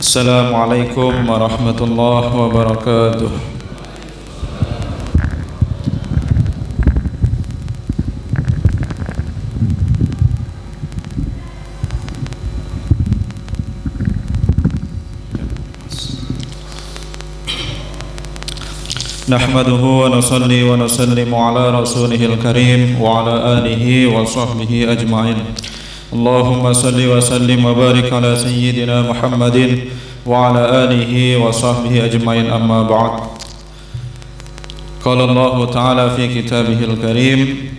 Assalamualaikum warahmatullahi wabarakatuh. Nahmaduhu wa nusalli wa nusallimu ala rasulihil karim wa ala alihi wa sahbihi ajma'in. Allahumma salli wa sallim wa barik ala sayyidina Muhammadin wa ala alihi wa sahbihi ajma'in, amma ba'd. Qala Allah ta'ala fi kitabihil karim,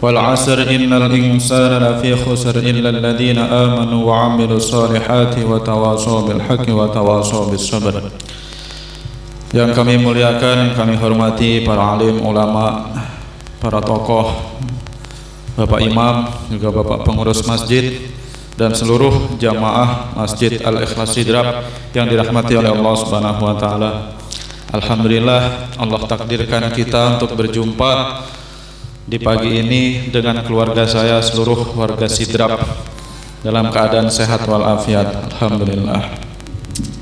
wal 'asr innal insana lafi khusr illa alladhina amanu wa 'amilus solihati wa tawasaw bil haqqi wa tawasaw bis sabr. Yang kami muliakan, kami hormati para alim, ulama, para tokoh, Bapak Imam, juga Bapak Pengurus Masjid, dan seluruh jamaah Masjid Al-Ikhlas Sidrap yang dirahmati oleh Allah Subhanahu wa Ta'ala. Alhamdulillah, Allah takdirkan kita untuk berjumpa di pagi ini dengan keluarga saya, seluruh warga Sidrap, dalam keadaan sehat walafiat. Alhamdulillah.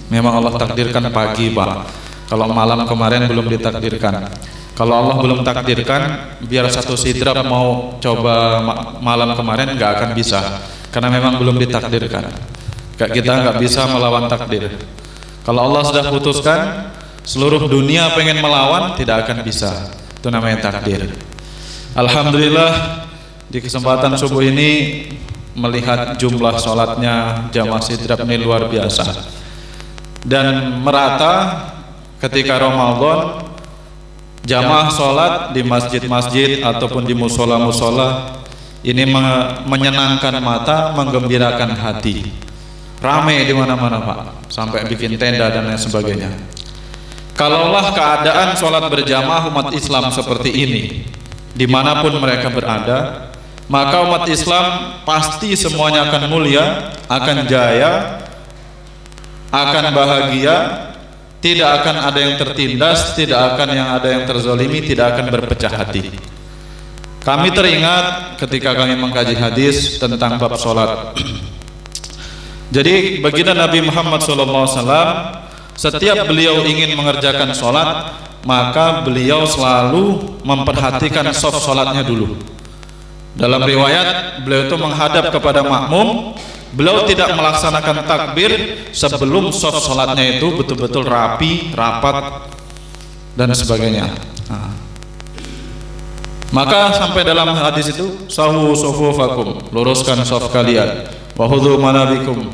Memang Allah takdirkan pagi, Pak. Kalau malam kemarin belum ditakdirkan. Kalau Allah belum takdirkan, biar satu Sidrap mau coba malam kemarin nggak akan bisa, karena memang belum ditakdirkan. Kita nggak bisa melawan takdir. Kalau Allah sudah putuskan, seluruh dunia pengen melawan, tidak akan bisa. Itu namanya takdir. Alhamdulillah, di kesempatan subuh ini melihat jumlah sholatnya jamaah Sidrap ini luar biasa dan merata. Ketika Ramadan, jamaah sholat di masjid-masjid ataupun di musola-musola ini menyenangkan mata, menggembirakan hati. Ramai di mana-mana, Pak, sampai bikin tenda dan lain sebagainya. Kalaulah keadaan sholat berjamaah umat Islam seperti ini, dimanapun mereka berada, maka umat Islam pasti semuanya akan mulia, akan jaya, akan bahagia. Tidak akan ada yang tertindas, tidak akan yang ada yang terzolimi, tidak akan berpecah hati. Kami teringat ketika kami mengkaji hadis tentang bab sholat. Jadi baginda Nabi Muhammad SAW, setiap beliau ingin mengerjakan sholat, maka beliau selalu memperhatikan soft sholatnya dulu. Dalam riwayat, beliau itu menghadap kepada makmum. Beliau tidak melaksanakan takbir sebelum soft sholatnya itu betul-betul rapi, rapat, dan sebagainya. Maka sampai dalam hadis itu, sahu sufufakum, luruskan soft kalian, wahudhu manabikum,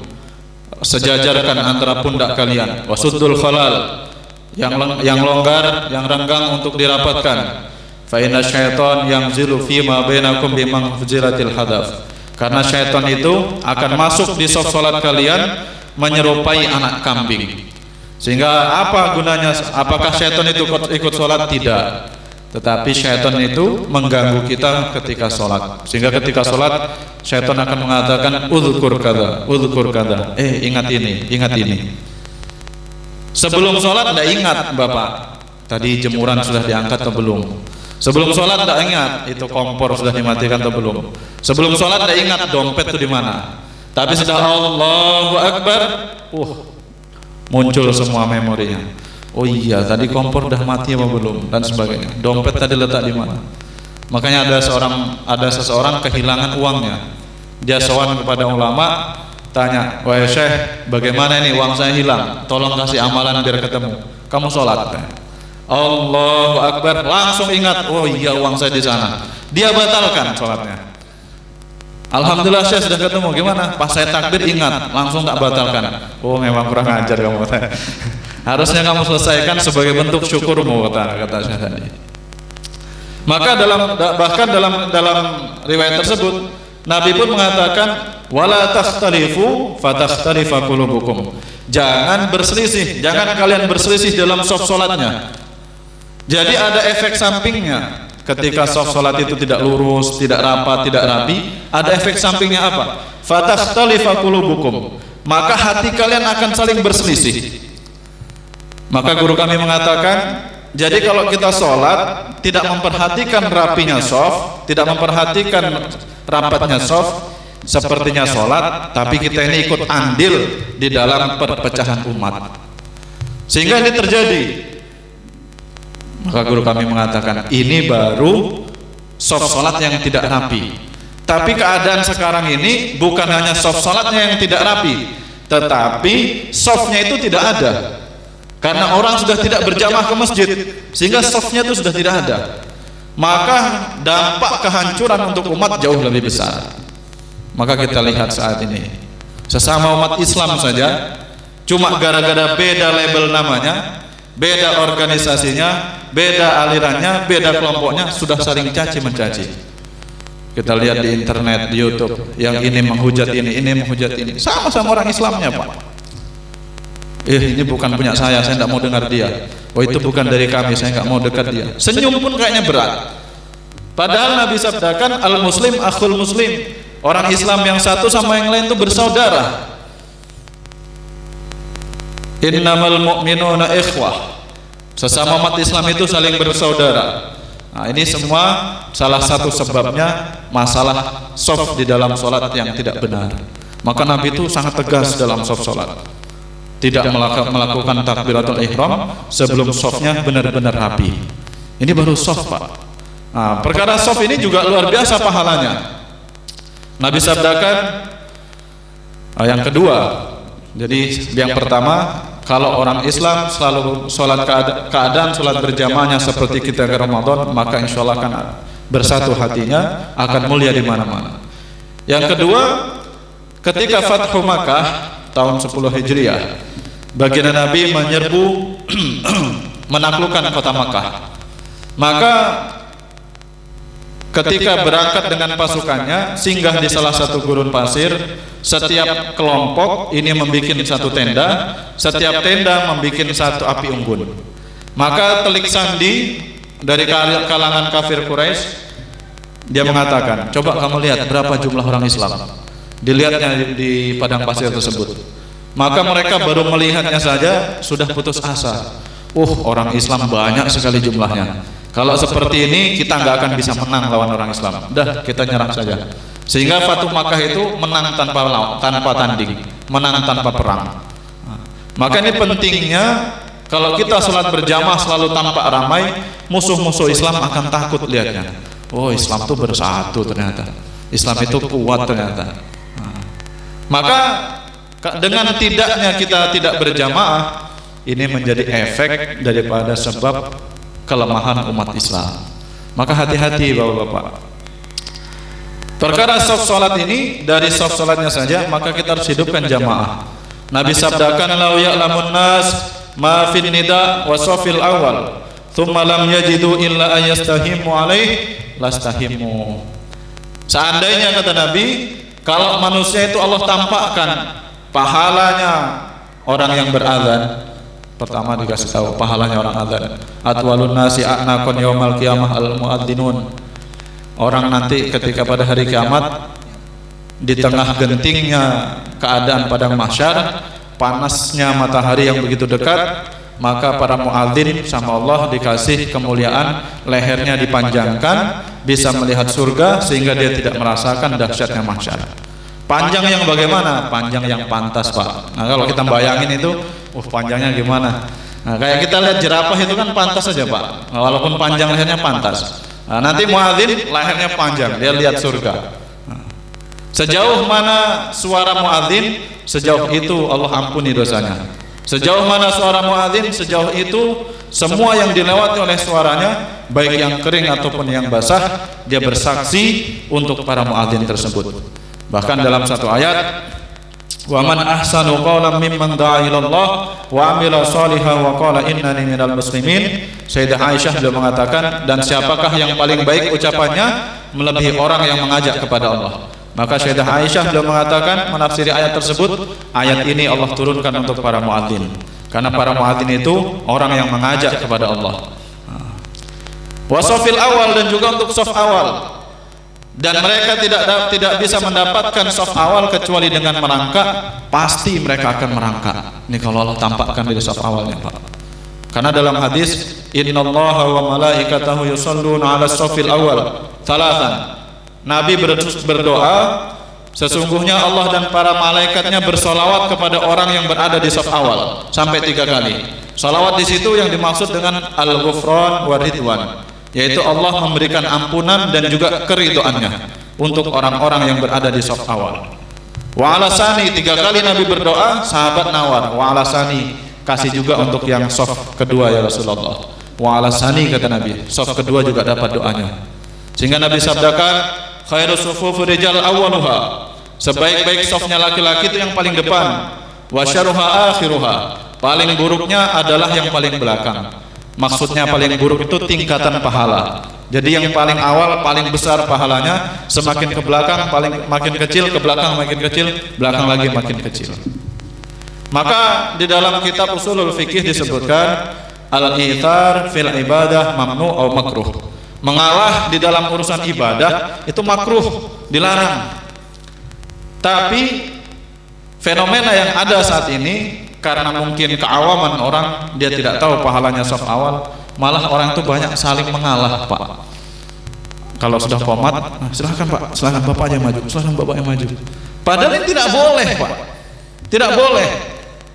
sejajarkan antara pundak kalian, wasuddul khalal, yang longgar, yang renggang untuk dirapatkan, fa inna syaitan yanzilu fima bainakum bimangfuziratil hadaf. Karena syaitan itu akan masuk di soft sholat kalian menyerupai anak kambing. Sehingga apa gunanya? Apakah syaitan itu ikut sholat? Tidak. Tetapi syaitan itu mengganggu kita ketika sholat. Sehingga ketika sholat syaitan akan mengatakan udzukur kada, udzukur kada. Ingat ini, ingat ini. Sebelum sholat tidak ingat, Bapak, tadi jemuran sudah diangkat atau belum? Sebelum sholat tidak ingat itu kompor sudah dimatikan atau belum. Sebelum sholat tidak ingat dompet itu di mana. Tapi sudah Allahu Akbar, muncul semua memorinya. Oh iya, tadi kompor sudah mati apa belum, dan sebagainya. Dompet tadi letak di mana. Makanya ada seseorang kehilangan uangnya. Dia sowan kepada ulama, tanya, wahai Syekh, bagaimana ini uang saya hilang? Tolong kasih amalan biar ketemu. Kamu sholat. Allahu Akbar, langsung ingat, oh iya uang saya di sana. Dia batalkan sholatnya. Alhamdulillah saya sudah ketemu. Gimana? Pas saya takbir ingat, langsung tak batalkan. Oh memang kurang ajar kamu. Harusnya kamu selesaikan sebagai bentuk syukurmu, kata saya tadi. Maka bahkan dalam riwayat tersebut Nabi pun mengatakan, wala takhtalifu fatakhtalifa qulubukum. Jangan berselisih, jangan kalian berselisih dalam soft sholatnya. Jadi ada efek sampingnya. Ketika soft sholat itu tidak lurus, tidak rapat, tidak rapi, ada efek sampingnya apa? Fatakhtalifa qulubukum. Maka hati kalian akan saling berselisih. Maka guru kami mengatakan, jadi kalau kita sholat tidak memperhatikan rapinya soft, tidak memperhatikan rapatnya soft, sepertinya sholat, tapi kita ini ikut andil di dalam perpecahan umat, sehingga ini terjadi. Maka guru kami mengatakan ini baru soft sholat yang tidak rapi. Tapi keadaan sekarang ini bukan hanya soft sholatnya yang tidak rapi, tetapi softnya itu tidak ada, karena orang sudah tidak berjamaah ke masjid, sehingga softnya itu sudah tidak ada. Maka dampak kehancuran untuk umat jauh lebih besar. Maka kita lihat saat ini sesama umat Islam saja, cuma gara-gara beda label namanya, beda organisasinya, beda alirannya, beda kelompoknya, sudah saling caci mencaci. Kita lihat di internet, di YouTube, yang ini menghujat ini menghujat ini, sama-sama orang Islamnya Pak. Ini bukan punya saya tidak mau dengar dia. Oh itu bukan dari kami, saya nggak mau dekat dia. Senyum pun kayaknya berat. Padahal Nabi sabdakan al-muslim akhul muslim, orang Islam yang satu sama yang lain itu bersaudara. Innamal mu'minuna ikhwah, sesama umat Islam itu saling bersaudara. Nah, ini semua salah satu sebabnya masalah soft di dalam sholat yang tidak benar. Maka Nabi itu sangat tegas dalam soft sholat, tidak melakukan takbiratul ihram sebelum softnya benar-benar rapi. Ini baru soft Pak. Nah, perkara soft ini juga luar biasa pahalanya. Nabi sabdakan yang kedua. Jadi yang pertama, kalau orang Islam selalu sholat keadaan sholat berjamaahnya seperti kita ke Ramadan, maka insya Allah akan bersatu hatinya, akan mulia di mana-mana. Yang kedua, ketika Fathu Makkah tahun 10 Hijriah, baginda Nabi menyerbu menaklukkan kota Makkah. Maka ketika berangkat dengan pasukannya, singgah di salah satu gurun pasir. Setiap kelompok ini membuat satu tenda, setiap tenda membuat satu api unggun. Maka telik sandi dari kalangan kafir Quraisy, dia mengatakan, coba kamu lihat berapa jumlah orang Islam. Dilihatnya di padang pasir tersebut. Maka mereka baru melihatnya saja sudah putus asa. Orang Islam banyak sekali jumlahnya. Kalau seperti ini kita nggak akan bisa menang lawan orang Islam. Dah kita nyerah saja. Sehingga Fathu Makkah itu menang tanpa tanding, menang tanpa perang. Maka ini pentingnya kalau kita sholat berjamaah selalu tampak ramai, musuh-musuh Islam akan takut lihatnya. Oh Islam itu bersatu ternyata, Islam itu kuat ternyata. Maka dengan tidaknya kita tidak berjamaah, ini menjadi efek daripada sebab kelemahan umat Islam. Maka hati-hati bapak-bapak. Perkara soft sholat ini, dari soft sholatnya saja, maka kita harus hidupkan jamaah. Nabi sabdakan, "Lau ya'lamun nas ma fin nida wa safil awal, thumma lam yajidu illa ayastahimu alaih, lastahimu." Seandainya kata Nabi, kalau manusia itu Allah tampakkan pahalanya orang yang berazan, pertama dikasih tahu pahalanya orang azan. Atwalun nasi a'naqan yaumal qiyamah al-muadzzinun. Orang nanti ketika pada hari kiamat, di tengah gentingnya keadaan padang mahsyar, panasnya matahari yang begitu dekat, maka para muadzin sama Allah dikasih kemuliaan, lehernya dipanjangkan, bisa melihat surga sehingga dia tidak merasakan dahsyatnya mahsyar. Panjang yang bagaimana? Panjang yang pantas Pak. Nah kalau kita bayangin itu, panjangnya gimana? Nah kayak kita lihat jerapah itu kan pantas saja Pak, walaupun panjang lehernya pantas. Nah, nanti muadzin lehernya panjang, dia lihat surga. Nah, sejauh mana suara muadzin, sejauh itu Allah ampuni dosanya. Sejauh mana suara muadzin, sejauh itu semua yang dilewati oleh suaranya, baik yang kering ataupun yang basah, dia bersaksi untuk para muadzin tersebut. Bahkan dalam satu ayat, wa man ahsanu qawlan mimman da'a ila Allah wa amila shalihan wa qala innani minal muslimin. Sayyidah Aisyah beliau mengatakan, dan siapakah yang paling baik ucapannya melebihi orang yang mengajak kepada Allah. Maka Sayyidah Aisyah beliau mengatakan, menafsiri ayat tersebut, ayat ini Allah turunkan untuk para muadzin, karena para muadzin itu orang yang mengajak kepada Allah. Wa safil awal, dan juga untuk saf awal. Dan mereka tidak bisa mendapatkan saf awal kecuali dengan merangkak. Pasti mereka akan merangkak. Ini kalau Allah tampakkan di saf awalnya Pak. Karena dalam hadis, innallaha wa malaikatahu yusholluna ala safil awal thalathan. Nabi berdoa sesungguhnya Allah dan para malaikatnya bersolawat kepada orang yang berada di saf awal sampai 3 kali. Solawat di situ yang dimaksud dengan al-ghufran wa ridwan, yaitu Allah memberikan ampunan dan juga keridhaannya untuk orang-orang yang berada di saf awal. Wa alasani, 3 kali Nabi berdoa, sahabat nawar, wa alasani, kasih juga untuk yang saf kedua ya Rasulullah. Wa alasani, kata Nabi, saf kedua juga dapat doanya. Sehingga Nabi sabdakan, khairus sufufi rijal awwaluha, sebaik-baik safnya laki-laki itu yang paling depan. Wa syarruha akhiruha, paling buruknya adalah yang paling belakang. Maksudnya paling buruk itu tingkatan pahala. Jadi yang paling awal paling besar pahalanya, semakin ke belakang makin kecil, ke belakang makin kecil, belakang lagi makin kecil. Maka di dalam kitab Ushulul Fiqh disebutkan al-ithar fil ibadah mamnu atau makruh. Mengalah di dalam urusan ibadah itu makruh, dilarang. Tapi fenomena yang ada saat ini, karena mungkin keawaman orang, dia tidak tahu pahalanya saf awal, malah orang itu banyak saling mengalah, Pak. Kalau sudah qomat, silahkan Pak, silahkan Bapak yang maju, silahkan Bapak yang maju. Padahal ini tidak boleh, Pak. Tidak boleh.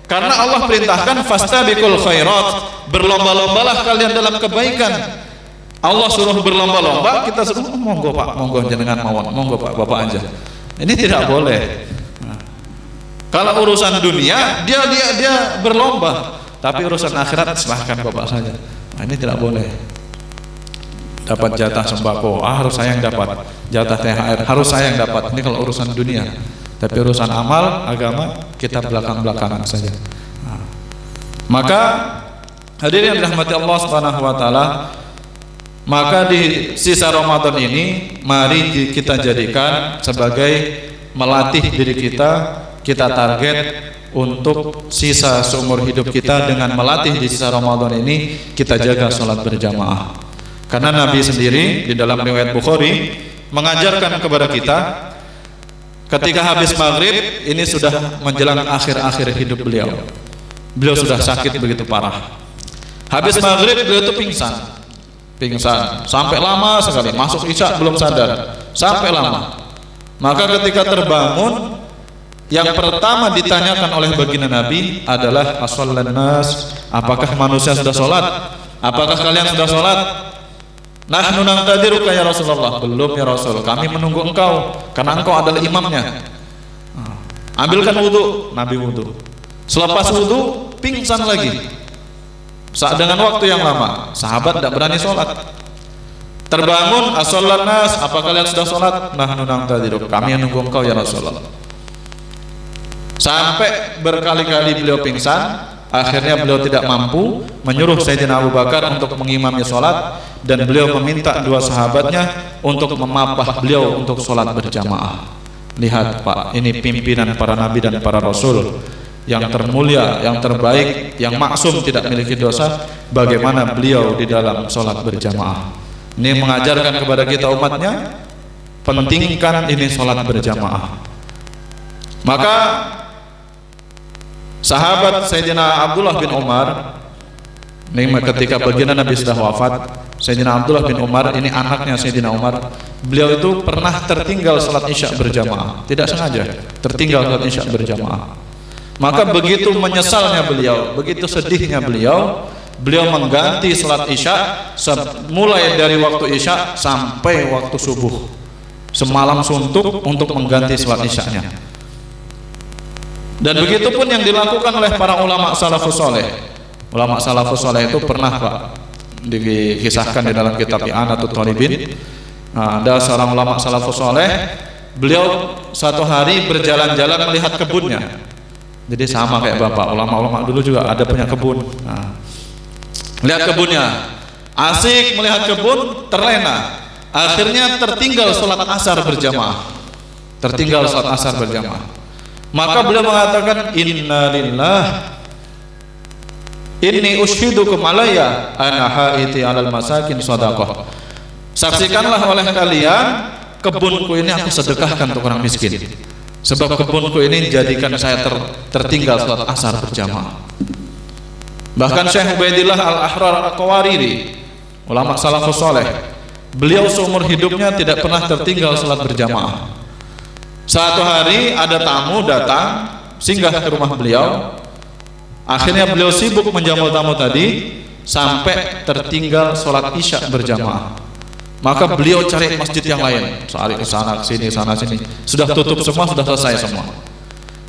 Karena Allah perintahkan fastabiqul khairat, berlomba-lombalah kalian dalam kebaikan. Allah suruh berlomba-lomba, kita suruh monggo Pak, monggo jenengan mawon, monggo Pak, Bapak aja. Ini tidak boleh. Kalau urusan dunia dia berlomba, tapi urusan akhirat silahkan Bapak saja. Nah, ini tidak boleh. Dapat jatah sembako, harus saya yang dapat. Jatah THR harus saya yang dapat. Ini kalau urusan dunia. Tapi urusan amal, agama, kita belakang-belakangan saja. Nah, maka hadirin yang dirahmati Allah Subhanahu wa taala, maka di sisa Ramadan ini mari kita jadikan sebagai melatih diri kita target untuk sisa seumur hidup kita dengan melatih di sisa Ramadan ini kita jaga sholat berjamaah. Karena Nabi sendiri di dalam riwayat Bukhari mengajarkan kepada kita ketika habis maghrib, ini sudah menjelang akhir-akhir hidup beliau. Beliau sudah sakit begitu parah. Habis maghrib beliau itu pingsan sampai lama sekali, masuk isya belum sadar, sampai lama. Maka ketika terbangun, yang pertama ditanyakan oleh baginda Nabi adalah as-shallan nas, apakah manusia sudah sholat? Apakah kalian sudah sholat? Nahnu nantadiruka ya Rasulullah. Belum ya Rasul, kami menunggu engkau karena engkau adalah imamnya. Ambilkan wudu. Nabi wudu. Selepas wudu pingsan lagi. Saat dengan waktu yang lama, sahabat tidak berani sholat. Terbangun, as-shallan nas, apa kalian sudah sholat? Nahnu nantadiruka, kami menunggu engkau ya Rasulullah. Sampai berkali-kali beliau pingsan. Akhirnya beliau tidak mampu, menyuruh Sayyidina Abu Bakar untuk mengimami sholat, dan beliau meminta 2 sahabatnya untuk memapah beliau untuk sholat berjamaah. Lihat Pak, ini pimpinan para nabi dan para rasul yang termulia, yang terbaik, yang maksum, tidak memiliki dosa. Bagaimana beliau di dalam sholat berjamaah. Ini mengajarkan kepada kita umatnya, pentingkan ini sholat berjamaah. Maka sahabat Sayyidina Abdullah bin Umar, ini ketika baginda Nabi sudah wafat, Sayyidina Abdullah bin Umar, ini anaknya Sayyidina Umar, beliau itu pernah tertinggal salat isya berjamaah, tidak sengaja tertinggal salat isya berjamaah. Maka begitu menyesalnya beliau, begitu sedihnya beliau mengganti salat isya mulai dari waktu isya sampai waktu subuh, semalam suntuk untuk mengganti salat isyanya. Dan begitu pun yang dilakukan oleh para ulama salafus saleh. Ulama salafus saleh itu pernah Pak dikisahkan di dalam kitab I'anatul Talibin. Nah, ada seorang ulama salafus saleh, beliau satu hari berjalan-jalan melihat kebunnya. Jadi sama kayak Bapak, ulama-ulama dulu juga ada punya kebun. Nah, lihat kebunnya, asik melihat kebun, terlena. Akhirnya tertinggal sholat asar berjamaah. Maka beliau mengatakan, inna lillah, inni ushidukum alayya ana haiti alal masakin sadaqah. Saksikanlah oleh kalian, kebunku ini aku sedekahkan untuk orang miskin. Sebab kebunku ini jadikan saya tertinggal salat asar berjamaah. Bahkan Syekh Ubaidillah Al-Ahrar Al-Qawariri, ulama salafus saleh, beliau seumur hidupnya tidak pernah tertinggal salat berjamaah. Suatu hari ada tamu datang singgah ke rumah beliau. Akhirnya beliau sibuk menjamu tamu tadi sampai tertinggal sholat isya berjamaah. Maka beliau cari masjid yang lain, cari ke sana ke sini, sana sini. Sudah tutup semua, sudah selesai semua.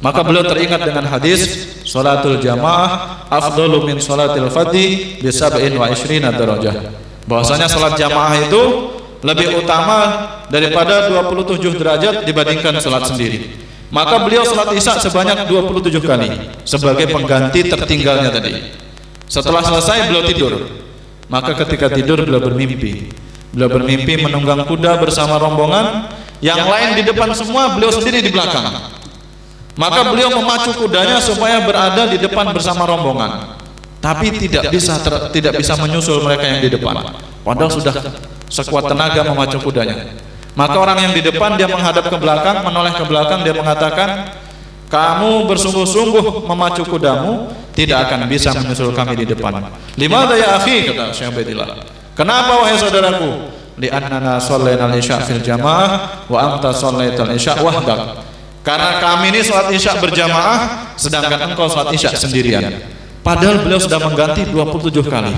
Maka beliau teringat dengan hadis sholatul jamaah afdalu min sholatil fadhi bi 27 darajah. Bahwasanya salat jamaah itu lebih utama daripada 27 derajat dibandingkan salat sendiri. Maka beliau salat isya sebanyak 27 kali sebagai pengganti tertinggalnya tadi. Setelah selesai beliau tidur. Maka ketika tidur beliau bermimpi. Beliau bermimpi menunggang kuda bersama rombongan, yang lain di depan semua, beliau sendiri di belakang. Maka beliau memacu kudanya supaya berada di depan bersama rombongan. Tapi tidak bisa menyusul mereka yang di depan. Padahal sudah sekuat tenaga memacu kudanya. Maka orang yang di depan dia menghadap ke belakang, menoleh ke belakang, dia mengatakan, kamu bersungguh-sungguh memacu kudamu, tidak akan bisa menyusul kami di depan. Limadha ya akhi, kata Syekh Ubaidillah. Kenapa wahai saudaraku? Li'annana shallaina al-isya fil jamaah wa anta shallaital isya wahdak. Karena kami ini salat isya berjamaah, sedangkan engkau salat isya sendirian. Padahal beliau sudah mengganti 27 kali.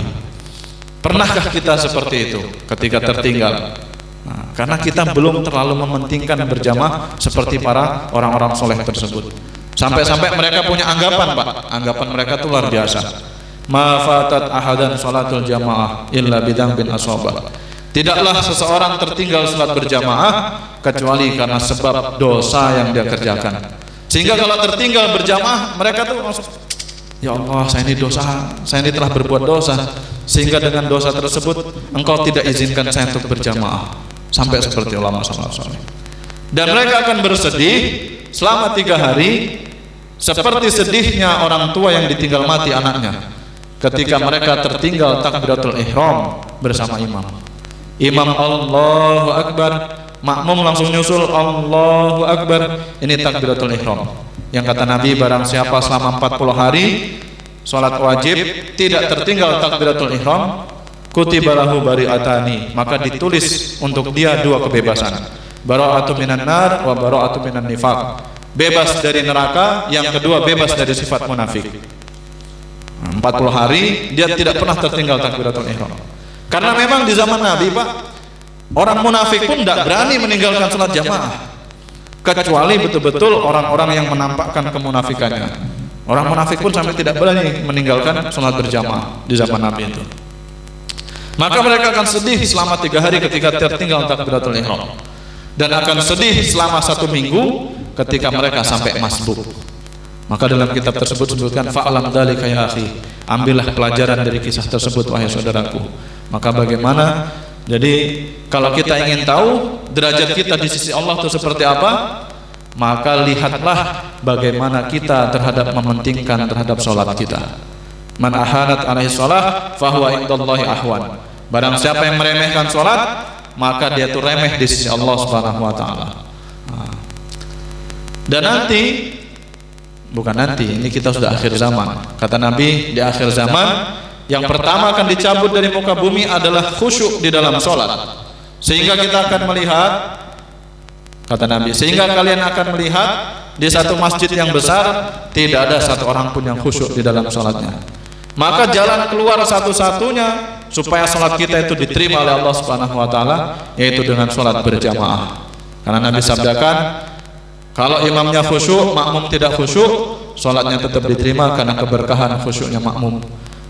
Pernahkah kita seperti itu ketika tertinggal? Nah, karena kita belum terlalu mementingkan berjamaah seperti para orang-orang soleh tersebut. Sampai-sampai mereka punya anggapan, Pak. Anggapan mereka itu luar biasa. Ma fatat ahadan salatul jamaah illa bidambin asabah. Tidaklah seseorang tertinggal salat berjamaah kecuali karena sebab dosa yang dia kerjakan. Sehingga kalau tertinggal berjamaah, mereka tuh langsung, ya Allah, saya ini dosa, saya ini telah berbuat dosa, sehingga dengan dosa tersebut engkau tidak izinkan saya untuk berjamaah. Sampai seperti ulama salaf. Dan mereka akan bersedih selama 3 hari, seperti sedihnya orang tua yang ditinggal mati anaknya ketika mereka tertinggal takbiratul ihram bersama imam. Imam Allahu Akbar, makmum langsung nyusul Allahu Akbar. Ini takbiratul ihram. Yang kata Nabi, barang siapa selama 40 hari salat wajib tidak tertinggal takbiratul ihram, kutiba lahu bari'atani, maka ditulis untuk dia 2 kebebasan. Bara'atu minan nar wa bara'atu minan nifaq. Bebas dari neraka, yang kedua bebas dari sifat munafik. 40 hari dia tidak pernah tertinggal takbiratul ihram. Karena memang di zaman Nabi, Pak, orang munafik pun tidak berani meninggalkan salat jamaah, kecuali betul-betul orang-orang yang menampakkan kemunafikannya. Orang munafik pun sampai tidak berani meninggalkan salat berjamaah di zaman Nabi itu. Maka mereka akan sedih selama 3 hari ketika tertinggal takbiratul ihram, dan akan sedih selama 1 minggu ketika mereka sampai masbuk. Maka dalam kitab tersebut disebutkan, fa'alam dzalika ya akhi, ambillah pelajaran dari kisah tersebut wahai saudaraku. Maka bagaimana? Jadi kalau kita ingin tahu derajat kita di sisi Allah itu seperti apa, maka lihatlah bagaimana kita terhadap mementingkan terhadap sholat kita. Man ahanat alaihi sholat fahuwa indallahi ahwan. Barang siapa yang meremehkan sholat, maka dia itu remeh di sisi Allah Subhanahu wa taala. Dan nanti, bukan nanti, ini kita sudah akhir zaman. Kata Nabi, di akhir zaman yang pertama akan dicabut dari muka bumi adalah khusyuk di dalam sholat. Sehingga kita akan melihat, kata Nabi, sehingga kalian akan melihat di satu masjid yang besar tidak ada satu orang pun yang khusyuk di dalam sholatnya. Maka jalan keluar satu-satunya supaya sholat kita itu diterima oleh Allah Subhanahu wa taala, yaitu dengan sholat berjamaah. Karena Nabi sabdakan, kalau imamnya khusyuk, makmum tidak khusyuk, sholatnya tetap diterima karena keberkahan khusyuknya makmum.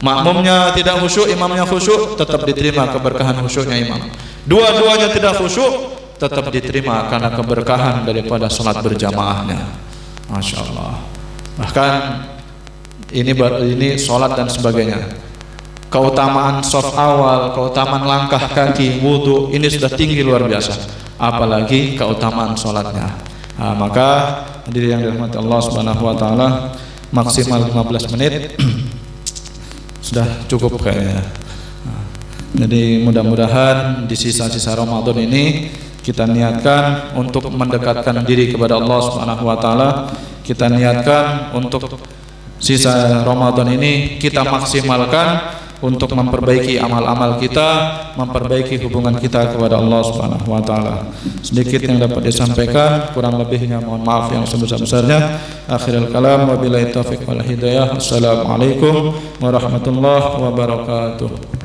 Makmumnya tidak khusyuk, imamnya khusyuk, tetap diterima keberkahan khusyuknya imam. Dua-duanya tidak khusyuk, tetap diterima karena keberkahan daripada sholat berjamaahnya. Masya Allah. Bahkan ini sholat dan sebagainya, keutamaan shaf awal, keutamaan langkah kaki, wudhu, ini sudah tinggi luar biasa, apalagi keutamaan sholatnya. Nah, maka hadirin yang dirahmati Allah Subhanahu wa taala, maksimal 15 menit sudah cukup kayaknya. Jadi mudah-mudahan di sisa-sisa Ramadan ini kita niatkan untuk mendekatkan diri kepada Allah Subhanahu wa taala. Kita niatkan untuk sisa Ramadan ini kita maksimalkan untuk memperbaiki amal-amal kita, memperbaiki hubungan kita kepada Allah Subhanahu wa taala. Sedikit yang dapat disampaikan, kurang lebihnya mohon maaf yang sebesar-besarnya. Akhirul kalam, wabillahi taufiq wal hidayah. Assalamualaikum warahmatullahi wabarakatuh.